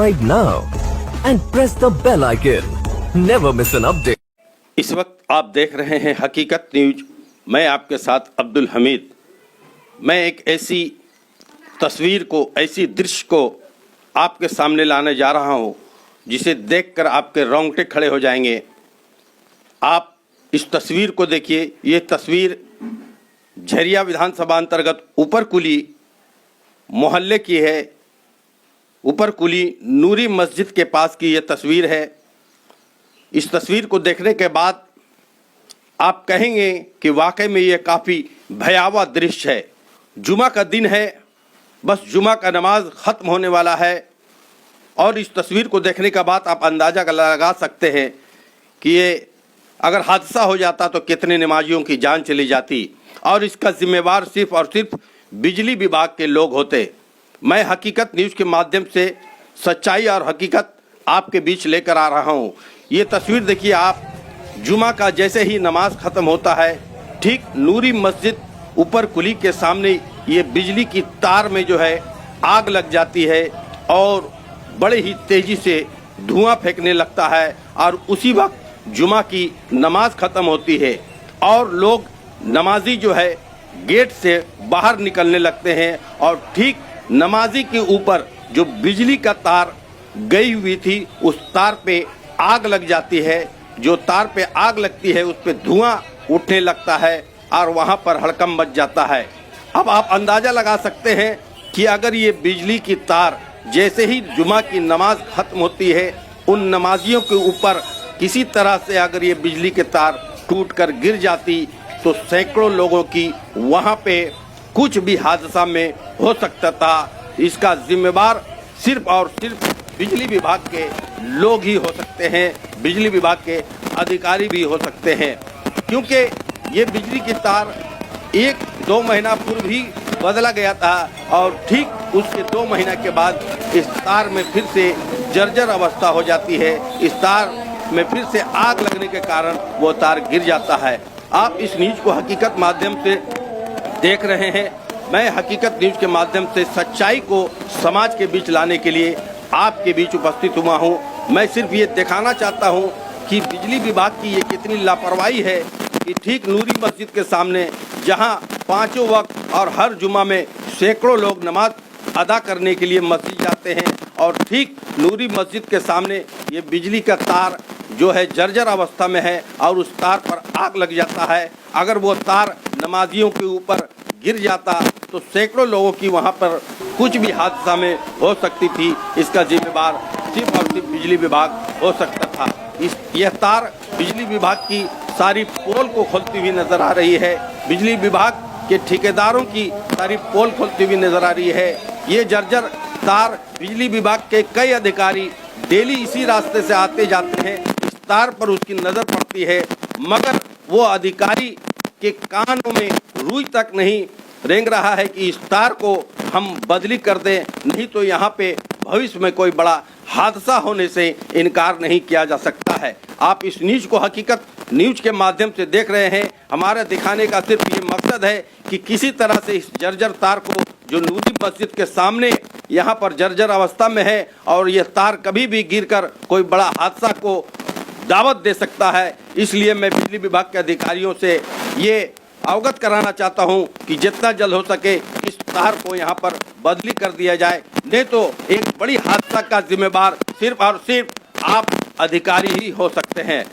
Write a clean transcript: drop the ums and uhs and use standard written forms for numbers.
subscribe now and press the bell icon. Never miss an update. इस वक्त आप देख रहे हैं हकीकत न्यूज। मैं आपके साथ अब्दुल हमीद। मैं एक ऐसी तस्वीर को, ऐसी दृश्य को आपके सामने लाने जा रहा हूं जिसे देखकर आपके रोंगटे खड़े हो जाएंगे। आप इस तस्वीर को देखिए। ये तस्वीर झरिया विधानसभा अंतर्गत ऊपर कुली मोहल्ले की है। ऊपर कुली नूरी मस्जिद के पास की ये तस्वीर है। इस तस्वीर को देखने के बाद आप कहेंगे कि वाकई में ये काफ़ी भयावह दृश्य है। जुमा का दिन है, बस जुमा का नमाज ख़त्म होने वाला है और इस तस्वीर को देखने के बाद आप अंदाज़ा लगा सकते हैं कि ये अगर हादसा हो जाता तो कितने नमाजियों की जान चली जाती और इसका जिम्मेवार सिर्फ और सिर्फ बिजली विभाग के लोग होते। मैं हकीकत न्यूज़ के माध्यम से सच्चाई और हकीकत आपके बीच लेकर आ रहा हूँ। ये तस्वीर देखिए आप। जुमा का जैसे ही नमाज ख़त्म होता है, ठीक नूरी मस्जिद ऊपर कुली के सामने ये बिजली की तार में जो है आग लग जाती है और बड़े ही तेज़ी से धुआं फेंकने लगता है और उसी वक्त जुमा की नमाज ख़त्म होती है और लोग नमाजी जो है गेट से बाहर निकलने लगते हैं और ठीक नमाजी के ऊपर जो बिजली का तार गई हुई थी उस तार पे आग लग जाती है। जो तार पे आग लगती है उस पे धुआं उठने लगता है और वहाँ पर हड़कंप मच जाता है। अब आप अंदाज़ा लगा सकते हैं कि अगर ये बिजली की तार जैसे ही जुमा की नमाज ख़त्म होती है उन नमाजियों के ऊपर किसी तरह से अगर ये बिजली के तार टूटकर गिर जाती तो सैकड़ों लोगों की वहाँ पे कुछ भी हादसा में हो सकता था। इसका जिम्मेवार सिर्फ और सिर्फ बिजली विभाग के लोग ही हो सकते हैं, बिजली विभाग के अधिकारी भी हो सकते हैं, क्योंकि ये बिजली की तार 1-2 महीना पूर्व ही बदला गया था और ठीक उसके 2 महीना के बाद इस तार में फिर से जर्जर अवस्था हो जाती है। इस तार में फिर से आग लगने के कारण वो तार गिर जाता है। आप इस न्यूज़ को हकीकत माध्यम से देख रहे हैं। मैं हकीकत न्यूज़ के माध्यम से सच्चाई को समाज के बीच लाने के लिए आपके बीच उपस्थित हुआ हूं। मैं सिर्फ ये दिखाना चाहता हूं कि बिजली विभाग की ये कितनी लापरवाही है कि ठीक नूरी मस्जिद के सामने जहां पांचों वक्त और हर जुमा में सैकड़ों लोग नमाज अदा करने के लिए मस्जिद जाते हैं और ठीक नूरी मस्जिद के सामने ये बिजली का तार जो है जर्जर अवस्था में है और उस तार पर आग लग जाता है। अगर वो तार नमाजियों के ऊपर गिर जाता तो सैकड़ों लोगों की वहाँ पर कुछ भी हादसा में हो सकती थी। इसका जिम्मेवार सिर्फ और सिर्फ बिजली विभाग हो सकता था। यह तार बिजली विभाग की सारी पोल को खोलती हुई नजर आ रही है। बिजली विभाग के ठेकेदारों की सारी पोल खोलती हुई नजर आ रही है। ये जर्जर तार बिजली विभाग के कई अधिकारी डेली इसी रास्ते से आते जाते हैं। इस तार पर उसकी नज़र पड़ती है मगर वो अधिकारी के कानों में रुई तक नहीं रेंग रहा है कि इस तार को हम बदली कर दें, नहीं तो यहाँ पे भविष्य में कोई बड़ा हादसा होने से इनकार नहीं किया जा सकता है। आप इस न्यूज़ को हकीकत न्यूज़ के माध्यम से देख रहे हैं। हमारे दिखाने का सिर्फ ये मकसद है कि किसी तरह से इस जर्जर तार को जो नूरी मस्जिद के सामने यहाँ पर जर्जर अवस्था में है और यह तार कभी भी गिरकर कोई बड़ा हादसा को दावत दे सकता है, इसलिए मैं बिजली विभाग के अधिकारियों से ये अवगत कराना चाहता हूं कि जितना जल्द हो सके इस तार को यहां पर बदली कर दिया जाए, नहीं तो एक बड़ी हादसा का जिम्मेवार सिर्फ और सिर्फ आप अधिकारी ही हो सकते हैं।